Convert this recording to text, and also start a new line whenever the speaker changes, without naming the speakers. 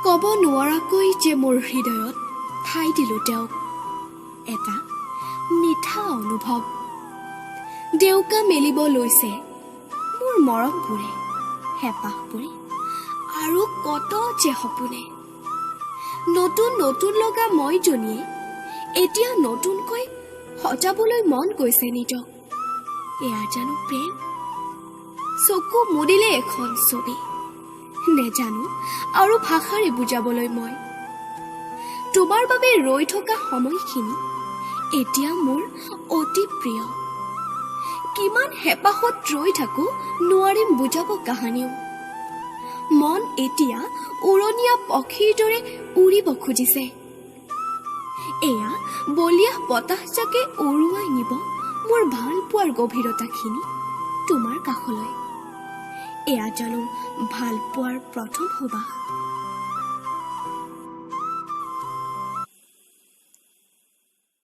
ক'ব নোৱাৰাকৈ যে মোৰ হৃদয়ত ঠাই দিলোঁ তেওঁক এটা মিঠা অনুভৱ। ডেউকা মেলিব লৈছে মোৰ মৰমবোৰে, হেঁপাহবোৰে আৰু কত যে সপোনে। নতুন নতুন লগা মইজনীয়ে এতিয়া নতুনকৈ সজাবলৈ মন গৈছে নিজক। এয়া জানো প্ৰেম? চকু মুদিলে এখন ছবি, নেজানো আৰু ভাষাৰে বুজাবলৈ মই। তোমাৰ বাবে ৰৈ থকা সময়খিনি এতিয়া মোৰ অতি প্ৰিয়। কিমান হেঁপাহত ৰৈ থাকো নোৱাৰিম বুজাব কাহানিও। মন এতিয়া উৰণীয়া পক্ষীৰ দৰে উৰিব খুজিছে। এয়া বলিয়া বতাহজাকে উৰুৱাই নিব মোৰ ভাল পোৱাৰ গভীৰতাখিনি তোমাৰ কাষলৈ। এয়া জানো ভাল পোৱাৰ প্ৰথম সুবাস?